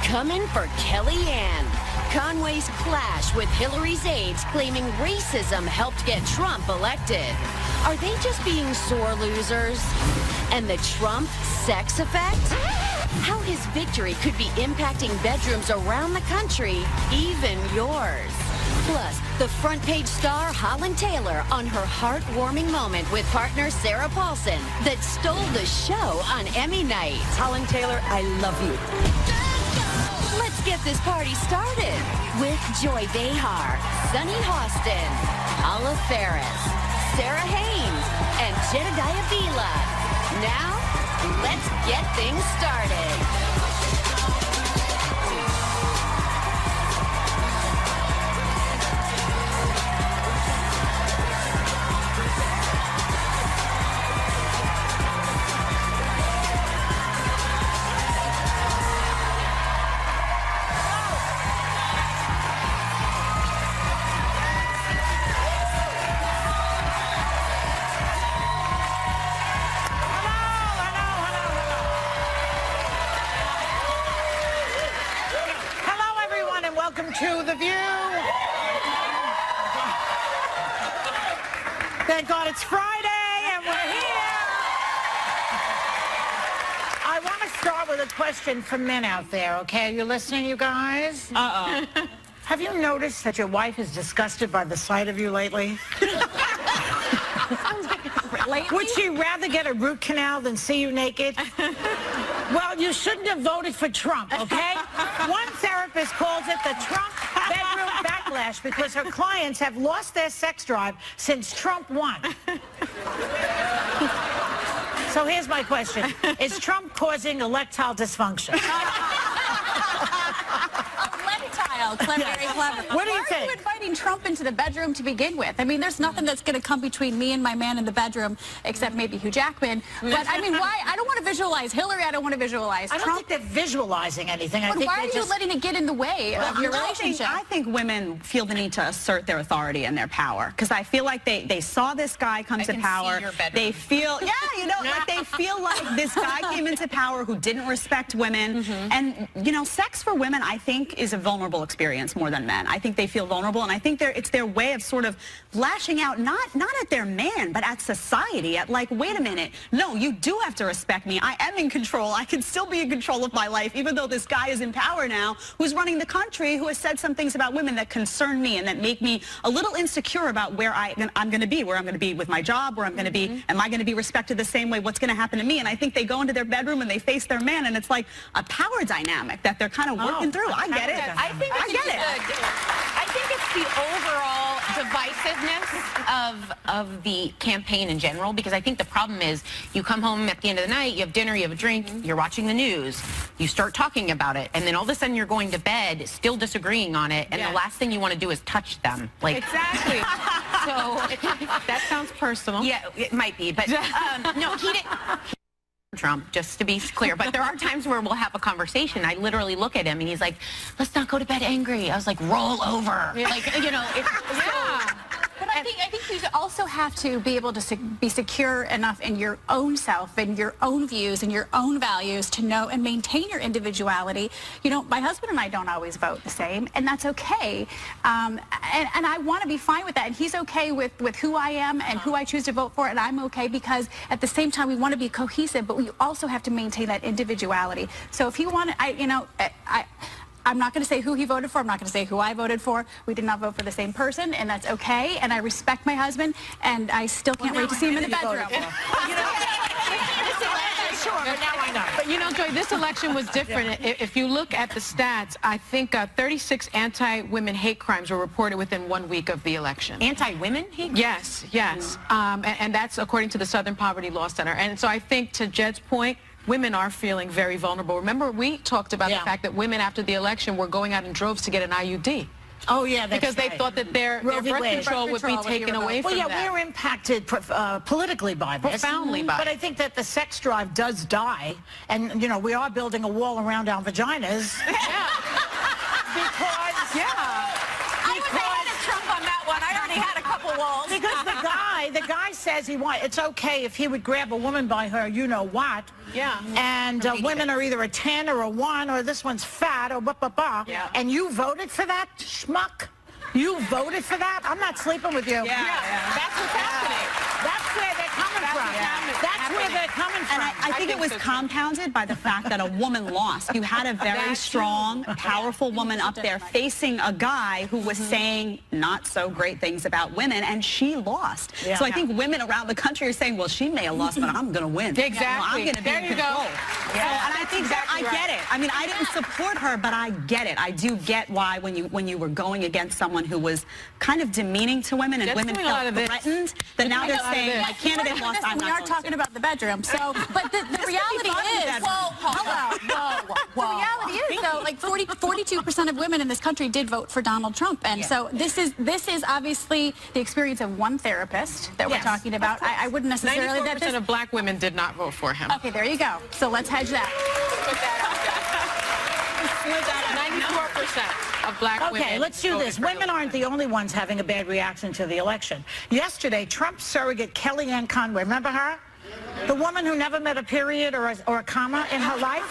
Coming for Kellyanne. Conway's clash with Hillary's aides claiming racism helped get Trump elected. Are they just being sore losers? And the Trump sex effect? How his victory could be impacting bedrooms around the country, even yours. Plus, the front page star Holland Taylor on her heartwarming moment with partner Sarah Paulson that stole the show on Emmy night. Holland Taylor, I love you. Let's get this party started with Joy Behar, Sunny Hostin, Paula Ferris, Sarah Haynes, and Jedediah Bila. Now, let's get things started. Welcome to The View. Thank God it's Friday and we're here. I want to start with a question for men out there, okay? Are you listening, you guys? Have you noticed that your wife is disgusted by the sight of you lately? Would she rather get a root canal than see you naked? Well, you shouldn't have voted for Trump, okay? One therapist calls it the Trump bedroom backlash because her clients have lost their sex drive since Trump won. So here's my question. Is Trump causing erectile dysfunction? Very clever. What do you think? Why are you inviting Trump into the bedroom to begin with? I mean, there's nothing that's going to come between me and my man in the bedroom, except maybe Hugh Jackman. But I mean, why? I don't want to visualize Hillary. I don't want to visualize Trump. I don't think they're visualizing anything. I think why are you letting it get in the way of your relationship? I think women feel the need to assert their authority and their power because I feel like they saw this guy come to power. They feel, yeah, you know, like they feel like this guy came into power who didn't respect women. And, you know, sex for women, I think, is a vulnerable experience more than men. I think they feel vulnerable, and I think it's their way of sort of lashing out, not at their man, but at society, at like, wait a minute, no, you do have to respect me. I am in control. I can still be in control of my life, even though this guy is in power now, who's running the country, who has said some things about women that concern me and that make me a little insecure about where I'm going to be, where I'm going to be with my job, where I'm going to be, am I going to be respected the same way, what's going to happen to me? And I think they go into their bedroom and they face their man, and it's like a power dynamic that they're kind of working through. I get it. I get it. I think it's the overall divisiveness of the campaign in general, because I think the problem is you come home at the end of the night, you have dinner, you have a drink, you're watching the news, you start talking about it, and then all of a sudden you're going to bed still disagreeing on it, and the last thing you want to do is touch them. Like, exactly. So that sounds personal. Yeah, it might be, but no, he didn't. Trump, just to be clear, but there are times where we'll have a conversation. I literally look at him and he's like, let's not go to bed angry. I was like, roll over. Like, you know, it's But I think you also have to be able to be secure enough in your own self and your own views and your own values to know and maintain your individuality. You know, my husband and I don't always vote the same, and that's okay. And I want to be fine with that. And he's okay with who I am and who I choose to vote for, and I'm okay because at the same time we want to be cohesive, but we also have to maintain that individuality. So if he wanted, I'm not going to say who he voted for. I'm not going to say who I voted for. We did not vote for the same person, and that's okay. And I respect my husband, and I still can't wait to see him in the bedroom. Sure, but now I know. But you know, Joy, this election was different. If you look at the stats, I think 36 anti-women hate crimes were reported within 1 week of the election. Anti-women hate crimes? Yes, yes. And that's according to the Southern Poverty Law Center. And so I think, to Jed's point, women are feeling very vulnerable. Remember, we talked about the fact that women after the election were going out in droves to get an IUD. Oh, yeah, that's because they thought that their birth control would be taken away from them. Well, yeah, we're impacted politically by this. Profoundly by But I think that the sex drive does die, and, you know, we are building a wall around our vaginas. Yeah. Because... I was ahead of Trump on that one. I already had a couple walls. Because the guy guy says it's okay if he would grab a woman by her, you know what. Yeah. And women are either a 10 or a 1, or this one's fat, or blah. Yeah. And you voted for that, schmuck? You voted for that? I'm not sleeping with you. Yeah. That's what's happening. That's where they're coming from. That's where they're coming from. And I think it was compounded by the fact that a woman lost. You had a very strong, powerful woman up there facing a guy who was saying not so great things about women, and she lost. So I think women around the country are saying, well, she may have lost, but I'm going to win. Exactly. I'm going to be in control. And I think that I get it. I mean, I didn't support her, but I get it. I do get why when you were going against someone who was kind of demeaning to women and women felt threatened, that now they're saying, my candidate lost, I'm not We are talking about the bedroom, so, but the reality is, the reality is, though, like 42% of women in this country did vote for Donald Trump, and so this is obviously the experience of one therapist that we're talking about. I wouldn't necessarily 94% of black women did not vote for him. Okay, there you go. So let's hedge that. Put that out there. 94% of black women. Okay, let's do this. Women aren't the only ones having a bad reaction to the election. Yesterday, Trump surrogate Kellyanne Conway, remember her? The woman who never met a period or a comma in her life?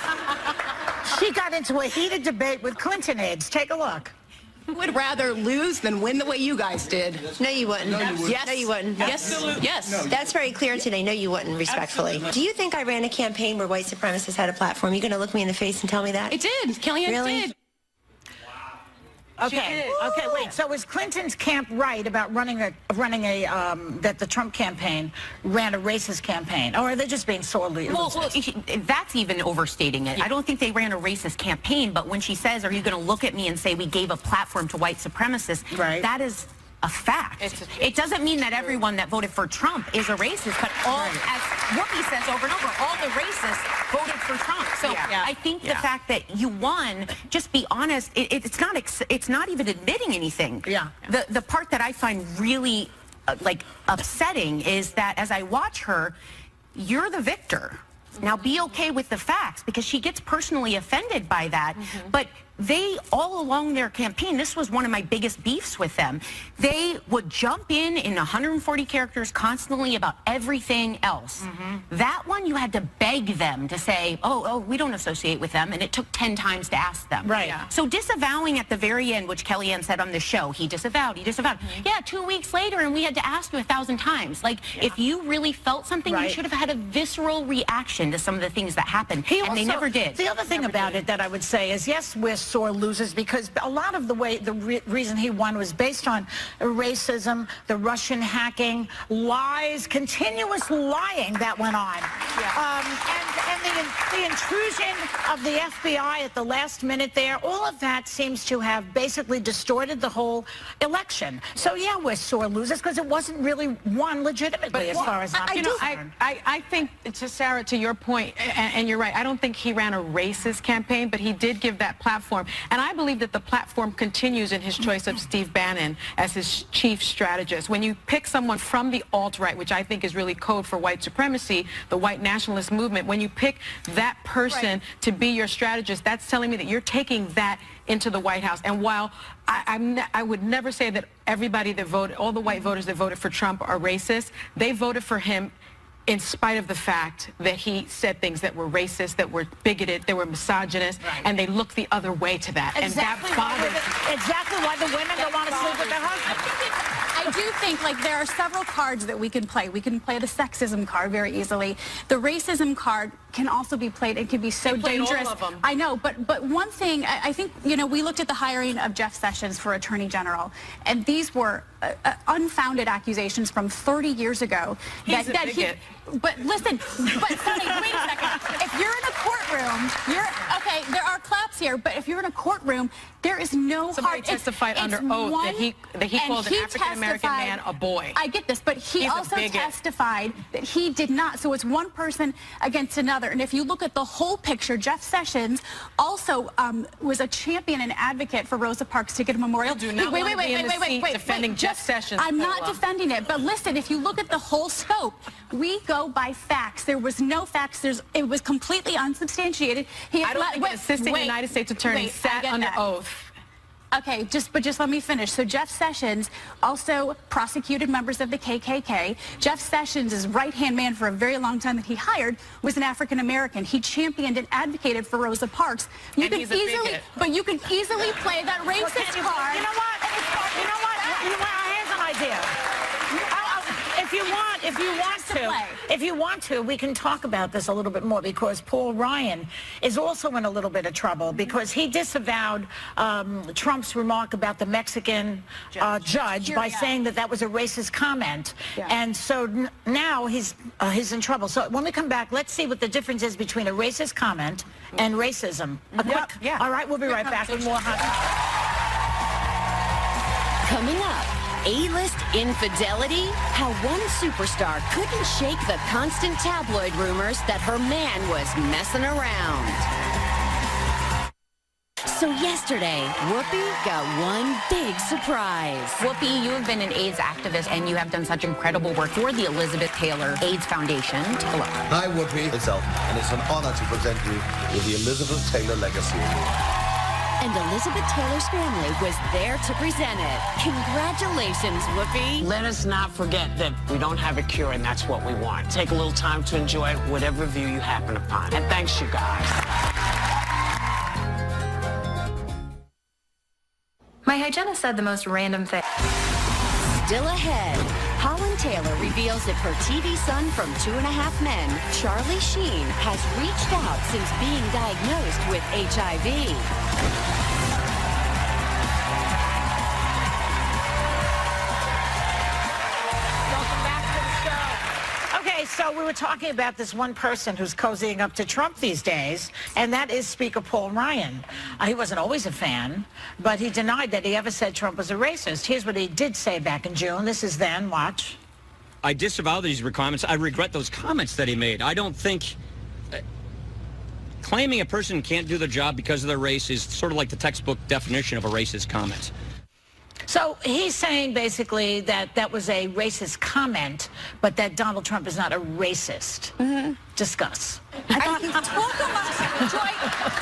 She got into a heated debate with Clinton aides. Take a look. Would rather lose than win the way you guys did. No, you wouldn't. No, you wouldn't. Yes. No, you wouldn't. Absolutely. Yes. No, That's very clear today. No, you wouldn't, respectfully. Absolutely. Do you think I ran a campaign where white supremacists had a platform? You going to look me in the face and tell me that? It did. Kellyanne Really? did. Okay, wait. So is Clinton's camp right about that the Trump campaign ran a racist campaign, or are they just being sorely? Well, that's even overstating it. I don't think they ran a racist campaign, but when she says, "Are you going to look at me and say we gave a platform to white supremacists?" That is a fact. It doesn't mean that everyone that voted for Trump is a racist, but as Whoopi says over and over, all the racists voted for Trump. So I think the fact that you won, just be honest, it's not even admitting anything. The part that I find really upsetting is that as I watch her, you're the victor. Now be okay with the facts, because she gets personally offended by that. But they, all along their campaign, this was one of my biggest beefs with them. They would jump in 140 characters constantly about everything else. That one, you had to beg them to say, oh, we don't associate with them, and it took 10 times to ask them. So disavowing at the very end, which Kellyanne said on the show, he disavowed. Yeah, 2 weeks later, and we had to ask you 1,000 times. Like, if you really felt something, you should have had a visceral reaction to some of the things that happened, and they never did. The other thing about it that I would say is, yes, we're sore losers, because a lot of the reason he won was based on racism, the Russian hacking, lies, continuous lying that went on. And the intrusion of the FBI at the last minute there, all of that seems to have basically distorted the whole election. So yeah, we're sore losers because it wasn't really won legitimately, as far as I'm concerned. I think, to Sarah, to your point, and you're right, I don't think he ran a racist campaign, but he did give that platform. And I believe that the platform continues in his choice of Steve Bannon as his chief strategist. When you pick someone from the alt-right, which I think is really code for white supremacy, the white nationalist movement, when you pick that person to be your strategist, that's telling me that you're taking that into the White House. And while I would never say that everybody that voted, all the white voters that voted for Trump are racist, they voted for him in spite of the fact that he said things that were racist, that were bigoted, that were misogynist, and they looked the other way to that. Exactly, and that bothers exactly why the women don't want to sleep with their husbands. I do think, like, there are several cards that we can play. We can play the sexism card very easily. The racism card can also be played. It can be so dangerous. All of them. I know, but one thing, I think, you know, we looked at the hiring of Jeff Sessions for Attorney General, and these were unfounded accusations from 30 years ago. He's a bigot. But listen, but Sonny, wait a second. If you're in a courtroom, okay, there are claps here, but if you're in a courtroom, there is no Somebody testified under oath that he called an African-American man a boy. I get this, but he also testified that he did not. So it's one person against another. And if you look at the whole picture, Jeff Sessions also was a champion and advocate for Rosa Parks Ticket Memorial. Do not wait, defending Jeff Sessions. I'm not defending it, but listen, if you look at the whole scope, we go by facts. There was no facts. It was completely unsubstantiated. I don't think an assistant United States attorney sat under oath Okay, just let me finish. So Jeff Sessions also prosecuted members of the KKK. Jeff Sessions' right-hand man for a very long time that he hired was an African American. He championed and advocated for Rosa Parks. You can easily play that racist card. You know what? I have an idea. If you want to, we can talk about this a little bit more, because Paul Ryan is also in a little bit of trouble because he disavowed Trump's remark about the Mexican judge by saying that was a racist comment. Yeah. And so now he's in trouble. So when we come back, let's see what the difference is between a racist comment and racism. All right, we'll be right back with more. Coming up, A-list infidelity? How one superstar couldn't shake the constant tabloid rumors that her man was messing around. So yesterday, Whoopi got one big surprise. Whoopi, you have been an AIDS activist, and you have done such incredible work for the Elizabeth Taylor AIDS Foundation. Take a look. Hi, Whoopi. It's Elton, and it's an honor to present you with the Elizabeth Taylor Legacy Award. And Elizabeth Taylor's family was there to present it. Congratulations, Whoopi. Let us not forget that we don't have a cure, and that's what we want. Take a little time to enjoy whatever view you happen upon. And thanks, you guys. My hygienist said the most random thing. Still ahead, Holland Taylor reveals if her TV son from 2.5 Men, Charlie Sheen, has reached out since being diagnosed with HIV. So we were talking about this one person who's cozying up to Trump these days, and that is Speaker Paul Ryan. He wasn't always a fan, but he denied that he ever said Trump was a racist. Here's what he did say back in June. This is then. Watch. I disavow these comments. I regret those comments that he made. I don't think... claiming a person can't do their job because of their race is sort of like the textbook definition of a racist comment. So he's saying basically that was a racist comment, but that Donald Trump is not a racist. Mm-hmm. Discuss. Talk amongst, Joy,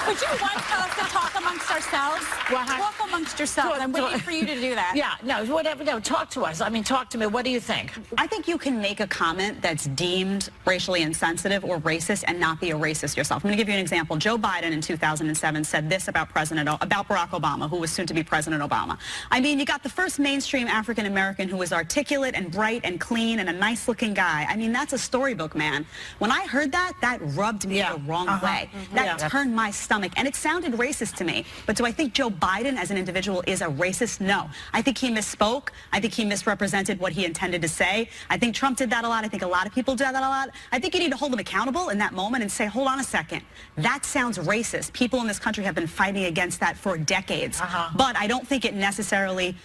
would you want us to talk amongst ourselves? Talk amongst yourselves. I'm waiting for you to do that. Yeah, no, whatever. No, talk to us. I mean, talk to me. What do you think? I think you can make a comment that's deemed racially insensitive or racist and not be a racist yourself. I'm going to give you an example. Joe Biden in 2007 said this about Barack Obama, who was soon to be President Obama. I mean, you got the first mainstream African American who was articulate and bright and clean and a nice looking guy. I mean, that's a storybook, man. When I heard that rubbed me the wrong way. That turned my stomach, and it sounded racist to me. But do I think Joe Biden as an individual is a racist? No. I think he misspoke. I think he misrepresented what he intended to say. I think Trump did that a lot. I think a lot of people did that a lot. I think you need to hold him accountable in that moment and say, hold on a second. That sounds racist. People in this country have been fighting against that for decades. But I don't think it necessarily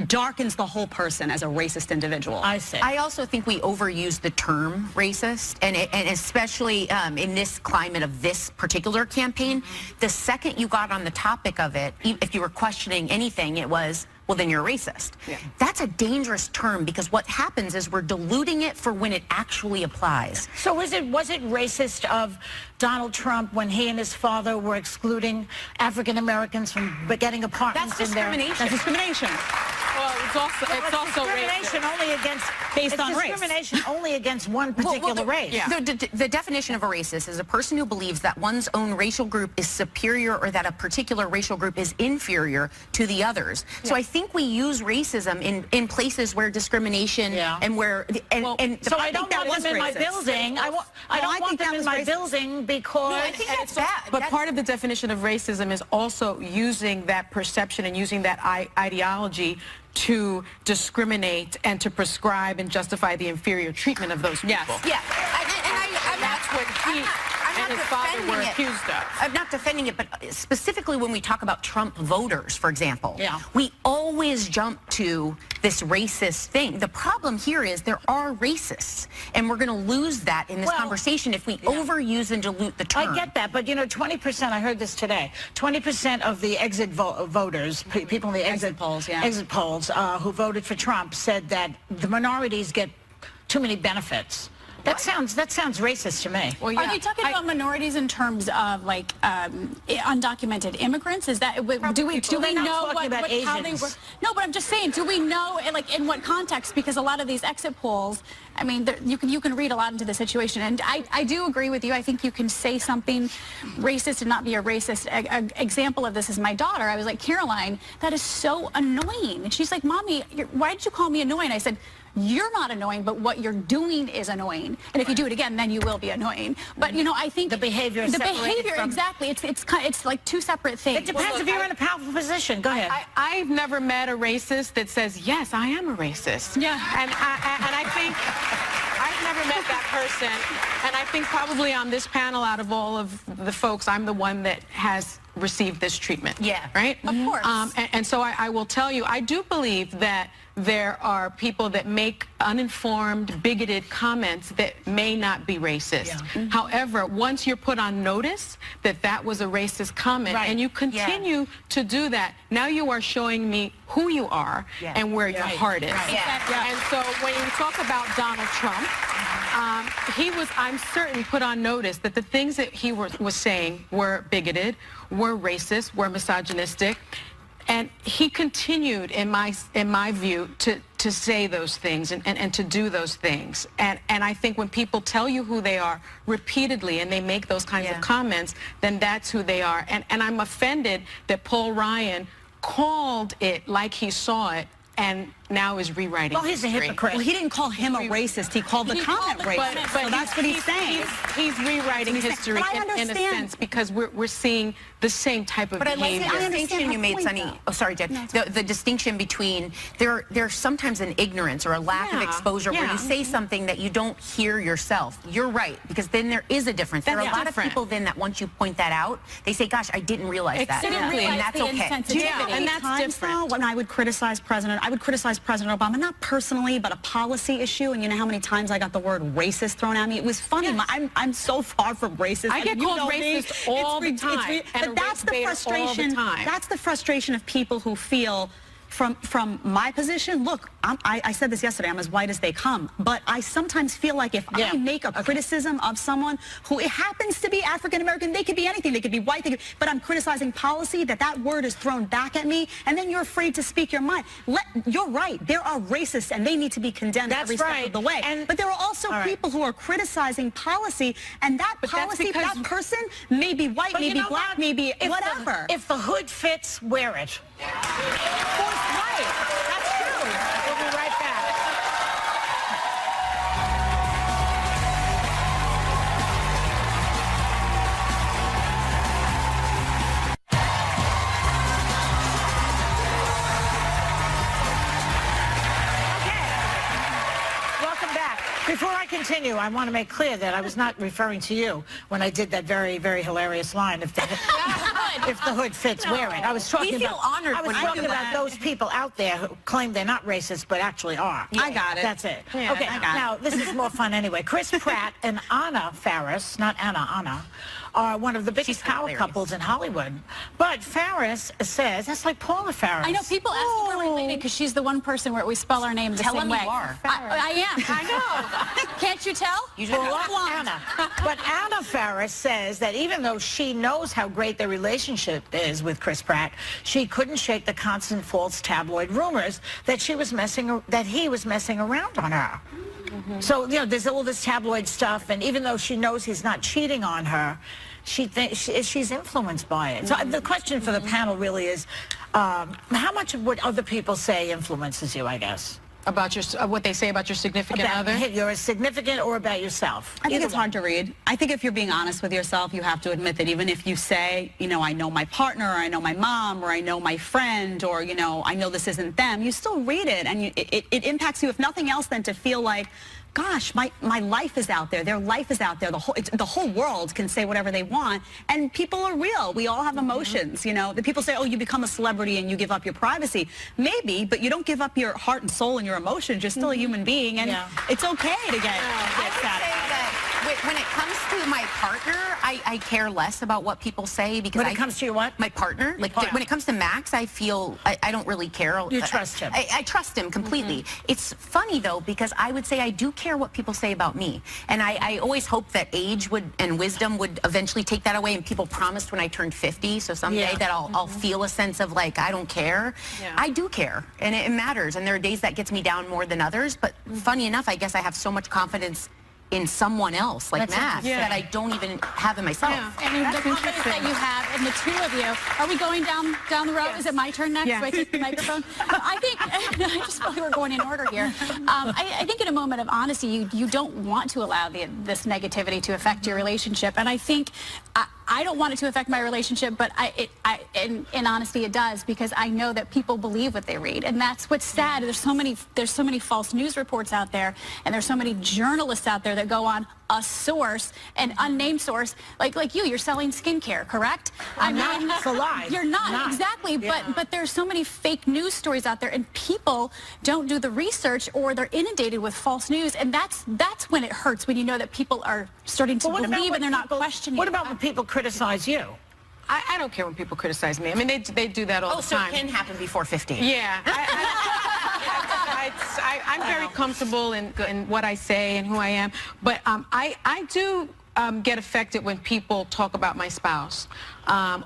darkens the whole person as a racist individual. I see. I also think we overuse the term racist, and especially in this climate of this particular campaign, the second you got on the topic of it, if you were questioning anything, it was, well, then you're a racist. Yeah. That's a dangerous term, because what happens is we're diluting it for when it actually applies. So was it racist of Donald Trump when he and his father were excluding African Americans from getting apartments in there? That's discrimination. Well, it's also discrimination only against based on race. Discrimination only against one particular race. Yeah. The definition of a racist is a person who believes that one's own racial group is superior, or that a particular racial group is inferior to the others. Yeah. So I think we use racism in places where discrimination and where so I don't want them in my building. I don't want them in my building because I think that's bad. But part of the definition of racism is also using that perception and using that ideology to discriminate and to prescribe and justify the inferior treatment of those people. Yes. And that's what he and his father were accused of. I'm not defending it, but specifically when we talk about Trump voters, for example, we always jump to this racist thing. The problem here is there are racists, and we're going to lose that in this conversation if we overuse and dilute the term. I get that, but 20%, I heard this today, 20% of the exit voters, people in the exit polls, who voted for Trump, said that the minorities get too many benefits. That sounds racist to me. Well, Are they talking about minorities in terms of like undocumented immigrants? Is that do we know how they were? No, but I'm just saying, do we know like in what context? Because a lot of these exit polls, I mean, you can read a lot into the situation, and I do agree with you. I think you can say something racist and not be a racist. An example of this is my daughter. I was like, Caroline, that is so annoying. And she's like, Mommy, why did you call me annoying? I said, you're not annoying, but what you're doing is annoying. And if you do it again, then you will be annoying. But you know, I think the behavior is exactly. It's like two separate things. It depends if you're in a powerful position. Go ahead. I've never met a racist that says, yes, I am a racist. Yeah. And I think I've never met that person. And I think probably on this panel, out of all of the folks, I'm the one that has received this treatment. Yeah. Right? Of course. And so I will tell you, I do believe that there are people that make uninformed, bigoted comments that may not be racist. Yeah. However, once you're put on notice that that was a racist comment, and you continue to do that, now you are showing me who you are and where your heart is. And so when you talk about Donald Trump, I'm certain, put on notice that the things that he was saying were bigoted, were racist, were misogynistic. And he continued, in my view, to say those things and to do those things. And I think when people tell you who they are repeatedly and they make those kinds of comments, then that's who they are. And I'm offended that Paul Ryan called it like he saw it and now is rewriting Well, he's a hypocrite. Well, he didn't call him a racist. He called the comment racist. But so that's what he's saying. He's rewriting history in a sense because we're seeing the same type of behavior. The distinction you made, Sunny. Oh, sorry, Jen. The distinction between there's sometimes an ignorance or a lack of exposure where you say something that you don't hear yourself. You're right, because then there is a difference. There are a lot of people then that once you point that out, they say, "Gosh, I didn't realize that," and that's okay. And that's different. When I would criticize I would criticize President Obama, not personally, but a policy issue. And you know how many times I got the word racist thrown at me? It was funny. Yes. I'm so far from racist. I get called racist all the time. But that's the frustration. That's the frustration of people who feel from my position. Look, I said this yesterday, I'm as white as they come, but I sometimes feel like if I make a criticism of someone who it happens to be African-American, they could be anything, they could be white, but I'm criticizing policy, that word is thrown back at me, and then you're afraid to speak your mind. You're right, there are racists and they need to be condemned every step of the way. But there are also people who are criticizing policy, and that policy, that person may be white, may be black, may be whatever. If the hood fits, wear it. Right. That's true. We'll be right back. Welcome back. Before I continue, I want to make clear that I was not referring to you when I did that very, very hilarious line. If the hood fits, wear it. I was talking about those people out there who claim they're not racist but actually are. I got it. That's it. Yeah, okay, now this is more fun anyway. Chris Pratt and Anna Faris, not Anna, are one of the biggest power couples in Hollywood. But Faris says, that's like Paula Faris. I know, people ask if we're related because she's the one person where we spell our name the same way. Tell them you are. I am. I know. Can't you tell? Anna. But Anna Faris says that even though she knows how great their relationship is with Chris Pratt, she couldn't shake the constant false tabloid rumors that he was messing around on her. So, you know, there's all this tabloid stuff, and even though she knows he's not cheating on her, she thinks she's influenced by it. So the question for the panel really is, how much of what other people say influences you, I guess? About what they say about your significant other? You're significant or about yourself? I think it's hard to read. I think if you're being honest with yourself, you have to admit that even if you say, you know, I know my partner, or I know my mom, or I know my friend, or, you know, I know this isn't them, you still read it, and it impacts you, if nothing else, than to feel like, gosh, my life is out there. Their life is out there. The whole world can say whatever they want, and people are real. We all have emotions, you know. The people say, oh, you become a celebrity and you give up your privacy. Maybe, but you don't give up your heart and soul and your emotions. You're still a human being, and it's okay to get sad. I would say that when it comes to my partner, I care less about what people say because when it comes to your what? My partner. Like when it comes to Max, I feel I don't really care. You trust him. I trust him completely. It's funny though because I would say I do care what people say about me, and I always hope that age and wisdom would eventually take that away. And people promised when I turned 50, so someday that I'll feel a sense of like I don't care. Yeah. I do care, and it matters. And there are days that gets me down more than others. But funny enough, I guess I have so much confidence in someone else like Max that I don't even have in myself. Yeah. And the confidence that you have, and the two of you, are we going down the road? Yes. Is it my turn next? Do I take the microphone? I think, I just feel like we're going in order here. I think in a moment of honesty, you don't want to allow this negativity to affect your relationship. And I think, I don't want it to affect my relationship, but in honesty, it does, because I know that people believe what they read, and that's what's sad. There's so many false news reports out there, and there's so many journalists out there that go on a source, an unnamed source, like you're selling skincare, correct? I'm not. It's a lie. You're not. Exactly. Yeah. But there's so many fake news stories out there, and people don't do the research, or they're inundated with false news, and that's when it hurts, when you know that people are starting to believe and they're not questioning. What about when people criticize you? I don't care when people criticize me. I mean, they do that all the time. Oh, so it can happen before 50. Yeah. I'm very comfortable in what I say and who I am, but I do get affected when people talk about my spouse,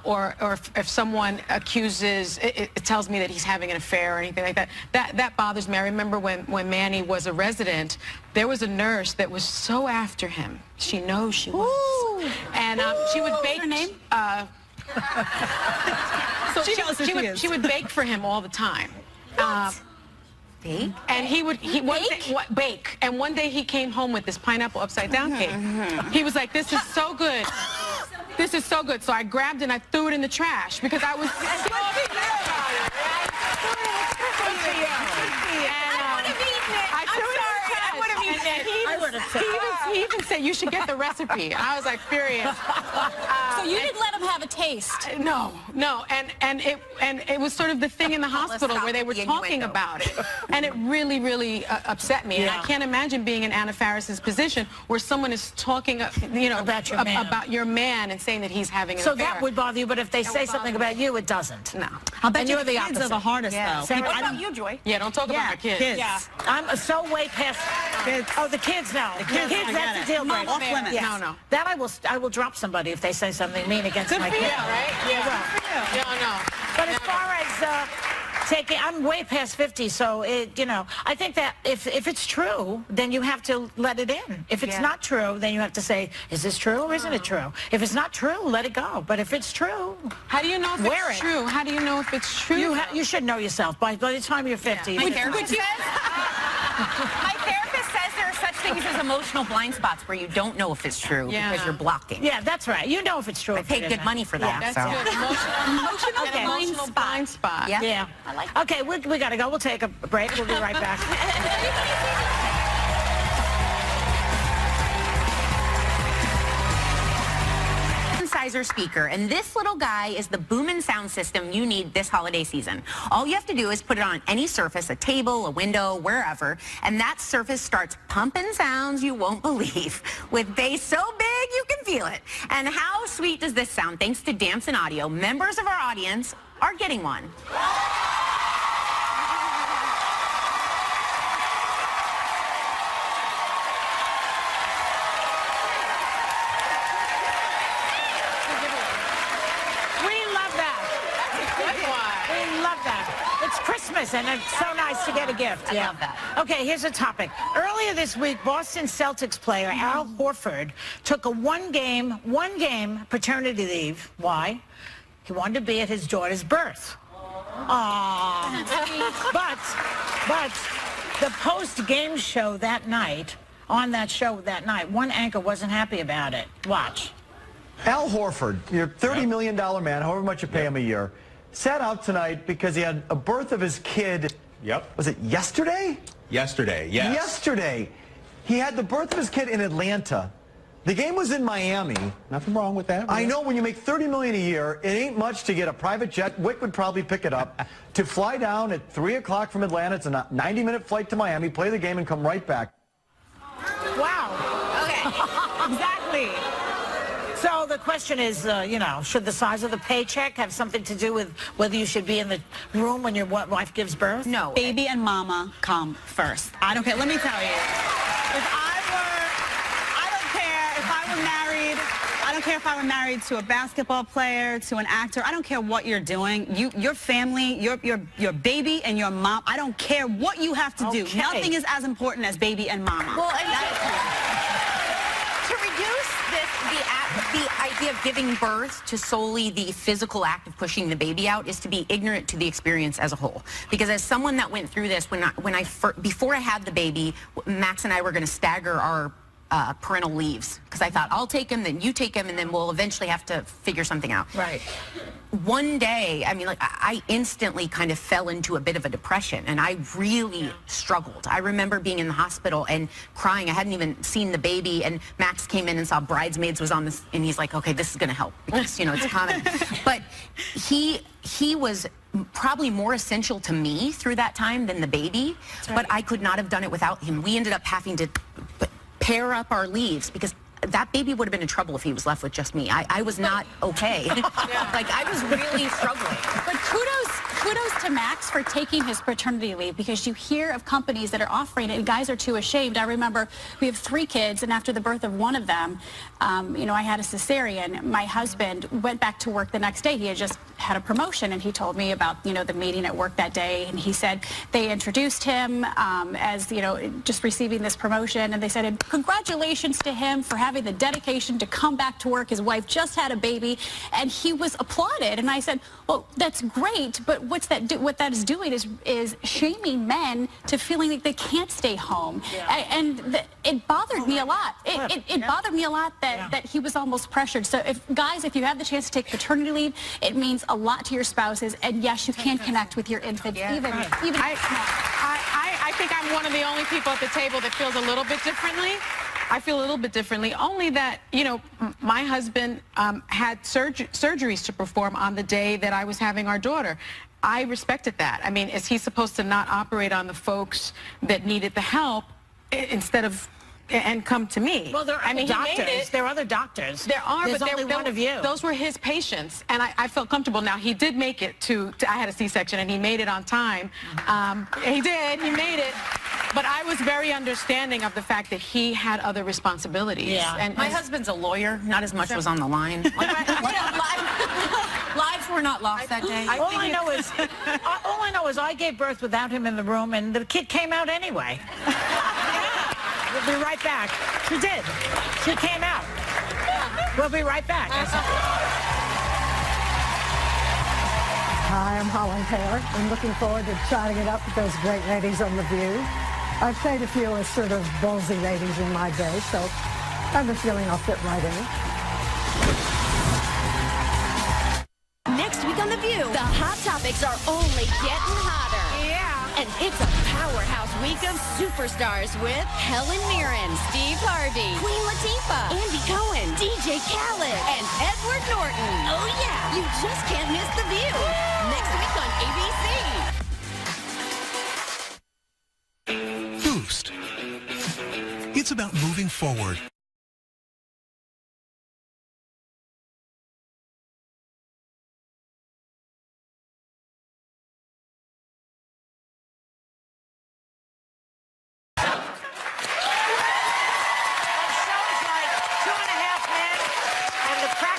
or if someone accuses, it tells me that he's having an affair or anything like that. That bothers me. I remember when Manny was a resident, there was a nurse that was so after him. She knows she was. Ooh. And she would bake. Her name? So she would bake for him all the time. Bake? And bake. And one day he came home with this pineapple upside down cake. He was like, "This is so good. This is so good." So I grabbed it and I threw it in the trash because I was so upset about it. He even said, "You should get the recipe." And I was like, furious. So you didn't let him have a taste? No. And it was sort of the thing in the hospital where they were talking about it, and it really, really upset me. And I can't imagine being in Anna Faris's position where someone is talking, about your man and saying that he's having an affair. So that would bother you, but if they say something about you, it doesn't. No. I'll bet you're the kids opposite. are the hardest, though. What about you, Joy? Yeah, don't talk about my kids. Yeah. I'm so way past. Oh, the kids now. The kids, that's a deal breaker. Off limits. Yes. No. That I will drop somebody if they say something mean against my kids. Yeah, right? Yeah. No. But as far as I'm way past 50, so I think that if it's true, then you have to let it in. If it's not true, then you have to say, is this true or isn't it true? If it's not true, let it go. But if it's true, how do you know if it's true? How do you know if it's true? You should know yourself by the time you're 50. Yeah. My therapist says there are such things as emotional blind spots where you don't know if it's true because you're blocking. Yeah, that's right. You know if it's true. I paid good money for that. Yeah, that's good. Emotional blind spot. Yeah. I like that. Okay, we got to go. We'll take a break. We'll be right back. Speaker, and this little guy is the boom-in sound system you need this holiday season. All you have to do is put it on any surface, a table, a window, wherever, and that surface starts pumping sounds you won't believe. With bass so big you can feel it. And how sweet does this sound? Thanks to Damson Audio, members of our audience are getting one. Christmas, and it's so nice to get a gift. I love that. Okay, here's a topic. Earlier this week, Boston Celtics player Al Horford took a one-game paternity leave. Why? He wanted to be at his daughter's birth. Aww. But the post-game show that night, one anchor wasn't happy about it. Watch. Al Horford, your $30 million man, however much you pay him a year, sat out tonight because he had a birth of his kid. Yep. Was it yesterday? Yesterday, yes. Yesterday. He had the birth of his kid in Atlanta. The game was in Miami. Nothing wrong with that. I know when you make $30 million a year, it ain't much to get a private jet. Wick would probably pick it up. To fly down at 3 o'clock from Atlanta, it's a 90-minute flight to Miami, play the game, and come right back. Wow. Okay. Exactly. the question is, you know, should the size of the paycheck have something to do with whether you should be in the room when your wife gives birth? No. Baby and mama come first. I don't care. Let me tell you. I don't care if I were married to a basketball player, to an actor. I don't care what you're doing. Your family, your baby and your mom. I don't care what you have to do. Nothing is as important as baby and mama. Well, and to reduce the idea of giving birth to solely the physical act of pushing the baby out is to be ignorant to the experience as a whole. Because as someone that went through this, before I had the baby, Max and I were going to stagger our parental leaves, because I thought, I'll take him, then you take him, and then we'll eventually have to figure something out. Right. One day, I mean, like, I instantly kind of fell into a bit of a depression, and I really struggled. I remember being in the hospital and crying. I hadn't even seen the baby, and Max came in and saw Bridesmaids was on this, and he's like, okay, this is going to help, because, you know, it's common. But he was probably more essential to me through that time than the baby, but I could not have done it without him. We ended up having to pair up our leaves, because that baby would have been in trouble if he was left with just me. I was not okay. Like, I was really struggling. But kudos to Max for taking his paternity leave, because you hear of companies that are offering it and guys are too ashamed. I remember we have 3 kids, and after the birth of one of them, you know, I had a cesarean. My husband went back to work the next day. He had just had a promotion, and he told me about, you know, the meeting at work that day, and he said they introduced him as, you know, just receiving this promotion, and they said congratulations to him for having the dedication to come back to work. His wife just had a baby, and he was applauded. And I said, well, that's great, but what that is doing is shaming men to feeling like they can't stay home. It bothered me a lot. It bothered me a lot that he was almost pressured. So if you have the chance to take paternity leave, it means a lot to your spouses, and yes, you can connect with your infant, even I think I'm one of the only people at the table that feels a little bit differently. I feel a little bit differently, only that, you know, my husband had surgeries to perform on the day that I was having our daughter. I respected that. I mean, is he supposed to not operate on the folks that needed the help instead of and come to me? Well, there are doctors. There are other doctors. There are, There's but only one of you. Those were his patients, and I felt comfortable. Now, he did make it to I had a C-section, and he made it on time. He made it. But I was very understanding of the fact that he had other responsibilities. Yeah. And my husband's a lawyer. Not as much was on the line. Lives were not lost that day. All I know is I gave birth without him in the room, and the kid came out anyway. We'll be right back. She did. She came out. We'll be right back. Hi, I'm Holland Taylor. I'm looking forward to chatting it up with those great ladies on The View. I've played a few as sort of ballsy ladies in my day, so I have a feeling I'll fit right in. Next week on The View, the hot topics are only getting hotter. Yeah. And it's a powerhouse week of superstars with Helen Mirren, Steve Harvey, Queen Latifah, Andy Cohen, DJ Khaled, and Edward Norton. Oh yeah, you just can't miss The View. Next week on ABC. Boost. It's about moving forward.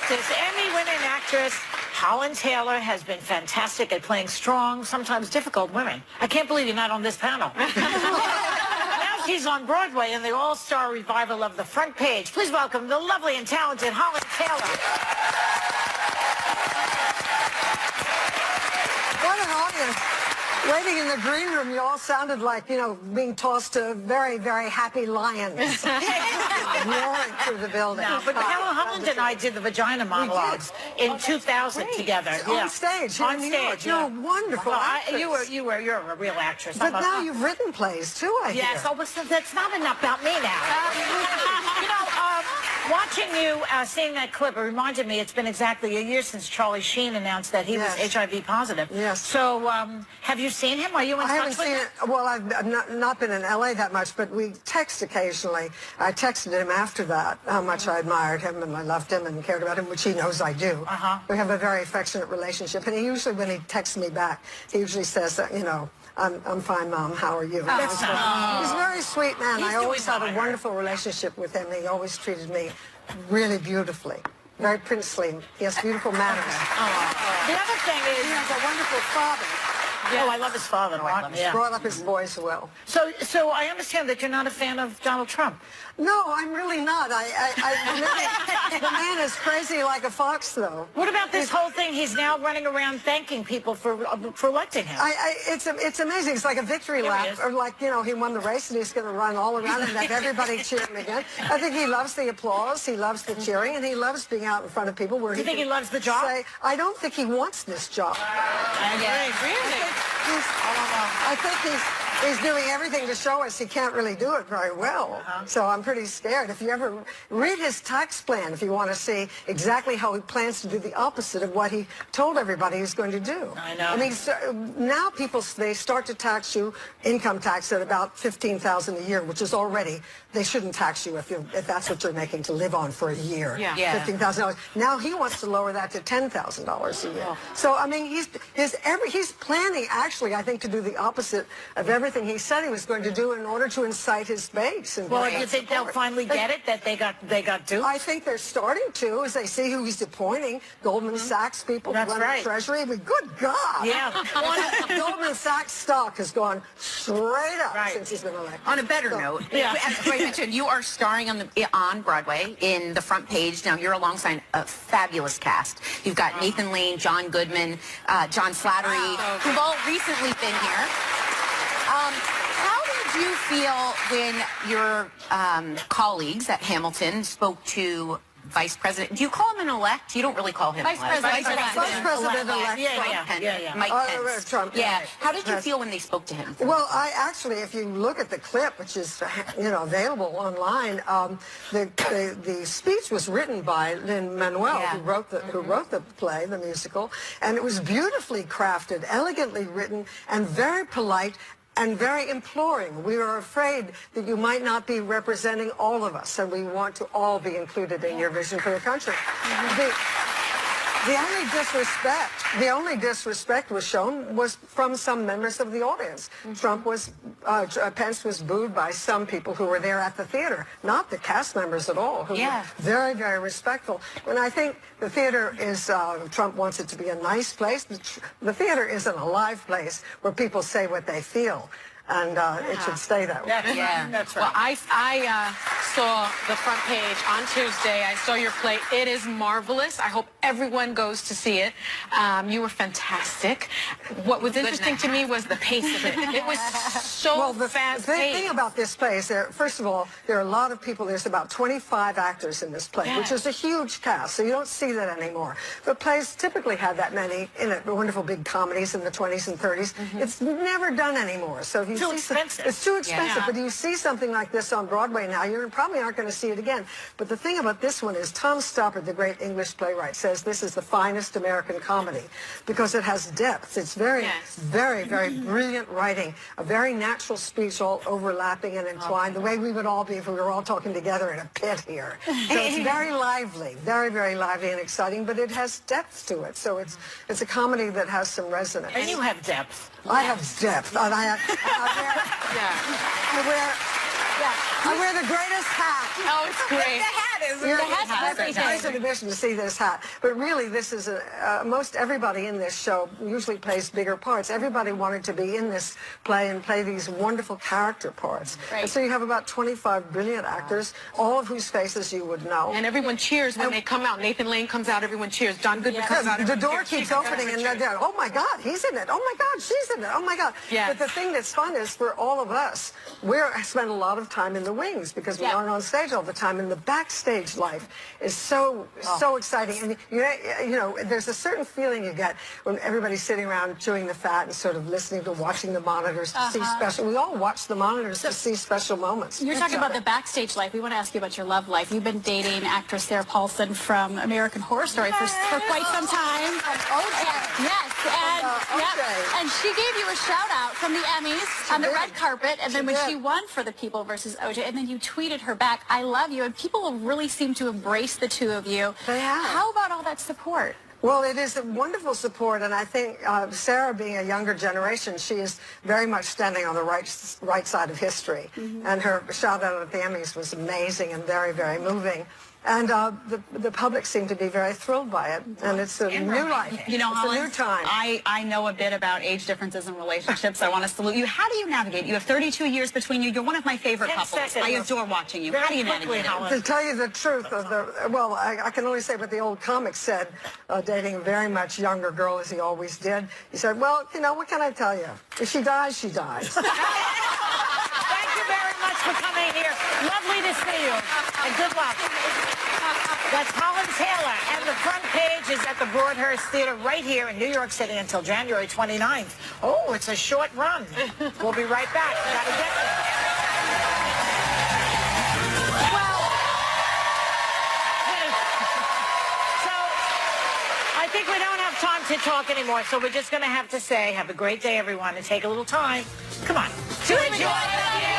Emmy-winning actress Holland Taylor has been fantastic at playing strong, sometimes difficult women. I can't believe you're not on this panel. Now she's on Broadway in the all-star revival of The Front Page. Please welcome the lovely and talented Holland Taylor. What an audience. Waiting in the green room, you all sounded like, you know, being tossed to very, very happy lions. Roaring through the building. No, but Holland and I did the vagina monologues in 2000 together. On stage. On stage. You're a wonderful actress. You're a real actress. But now you've written plays, too, I hear. Yes, but that's not enough about me now. You know, Watching you, seeing that clip, it reminded me it's been exactly a year since Charlie Sheen announced that he was HIV positive. Yes. So, have you seen him? Are you in touch with him? I haven't seen it. Well, I've not been in L.A. that much, but we text occasionally. I texted him after that how much I admired him and I loved him and cared about him, which he knows I do. We have a very affectionate relationship, and he usually, when he texts me back, he usually says, you know, I'm fine, Mom. How are you? He's a very sweet man. I always had a wonderful relationship with him. He always treated me really beautifully. Very princely. He has beautiful manners. The other thing is, he has a wonderful father. Oh, I love his father. He's brought up his boys well. So I understand that you're not a fan of Donald Trump. No, I'm really not. The man is crazy like a fox, though. What about this whole thing? He's now running around thanking people for electing him. It's amazing. It's like a victory lap, or like, you know, he won the race and he's going to run all around and have everybody cheer him again. I think he loves the applause, he loves the cheering, and he loves being out in front of people where you think he loves the job? I don't think he wants this job. I think he's doing everything to show us he can't really do it very well. So I'm pretty scared. If you ever read his tax plan, if you want to see exactly how he plans to do the opposite of what he told everybody he's going to do. I know. I mean, now they start to tax you, income tax, at about $15,000 a year, which is already, they shouldn't tax you if that's what you're making to live on for a year. $15,000. Now he wants to lower that to $10,000 a year. So, I mean, he's planning, actually, I think, to do the opposite of everything he said he was going to do in order to incite his base. Well, you think they'll finally get it, that they got duped? I think they're starting to, as they see who he's appointing. Goldman Sachs people, That's right. Treasury. I mean, good God. Yeah. Goldman Sachs stock has gone straight up since he's been elected. On a better note, as I mentioned, you are starring on Broadway in the front page. Now, you're alongside a fabulous cast. You've got Nathan Lane, John Goodman, John Slattery, who've all recently been here. How did you feel when your colleagues at Hamilton spoke to Vice President? Do you call him an elect? You don't really call him Vice President-elect. Mike Pence. Trump. Yeah. How did you feel when they spoke to him? Well, I actually, if you look at the clip, which is available online, the speech was written by Lin-Manuel, who wrote the play, the musical, and it was beautifully crafted, elegantly written, and very polite and very imploring. We are afraid that you might not be representing all of us, and we want to all be included in your vision for the country. The only disrespect was shown was from some members of the audience. Pence was booed by some people who were there at the theater, not the cast members at all, who were very, very respectful. And I think the theater is, Trump wants it to be a nice place. The theater is an alive place where people say what they feel. And it should stay that way. That's right. Well, I saw the front page on Tuesday. I saw your play. It is marvelous. I hope everyone goes to see it. You were fantastic. What was interesting to me was the pace of it. It was so fast-paced. The thing about this play is, first of all, there are a lot of people. There's about 25 actors in this play, which is a huge cast, so you don't see that anymore. But plays typically had that many in it, wonderful big comedies in the 20s and 30s. It's never done anymore. So if you too expensive. It's too expensive, but you see something like this on Broadway now, you probably aren't going to see it again. But the thing about this one is Tom Stoppard, the great English playwright, says this is the finest American comedy because it has depth. It's very, very, very brilliant writing, a very natural speech, all overlapping and entwined, the way we would all be if we were all talking together in a pit here. So it's very lively, very, very lively and exciting, but it has depth to it. So it's a comedy that has some resonance. And you have depth. I have depth. And I wear the greatest hat. Oh, it's great. The hat is It's nice in addition to see this hat. But really, this is most everybody in this show usually plays bigger parts. Everybody wanted to be in this play and play these wonderful character parts. Right. And so you have about 25 brilliant actors, all of whose faces you would know. And everyone cheers when they come out. Nathan Lane comes out, everyone cheers. John Goodman comes out. The door keeps opening, and they're, oh my God, he's in it. Oh my God, she's in it. Oh my God. Yes. But the thing that's fun is for all of us, we spend a lot of time in the wings because we aren't on stage all the time. In the backstage, backstage life is so exciting. And you know, there's a certain feeling you get when everybody's sitting around chewing the fat and sort of listening to watching the monitors to see special. We all watch the monitors to see special moments. You're talking about the backstage life. We want to ask you about your love life. You've been dating actress Sarah Paulson from American Horror Story for quite some time. Yes, and she gave you a shout out from the Emmys on the red carpet, and then when she won for The People versus OJ, and then you tweeted her back, "I love you," and people really seem to embrace the two of you. They have. How about all that support? Well, it is a wonderful support, and I think Sarah, being a younger generation, she is very much standing on the right side of history. And her shout out at the Emmys was amazing and very, very moving. And the public seemed to be very thrilled by it. And it's a new life. You know, it's Holland, a new time. I know a bit about age differences in relationships. I want to salute you. How do you navigate? You have 32 years between you. You're one of my favorite couples. I adore watching you. How do you navigate it? To tell you the truth, I can only say what the old comic said, dating a very much younger girl as he always did. He said, well, you know, what can I tell you? If she dies, she dies. Thank you very much for coming here. Lovely to see you. And good luck. That's Holland Taylor, and the front page is at the Broadhurst Theater right here in New York City until January 29th. Oh, it's a short run. We'll be right back. Gotta get there. Well, so I think we don't have time to talk anymore, so we're just going to have to say have a great day, everyone, and take a little time. Come on. To enjoy the view.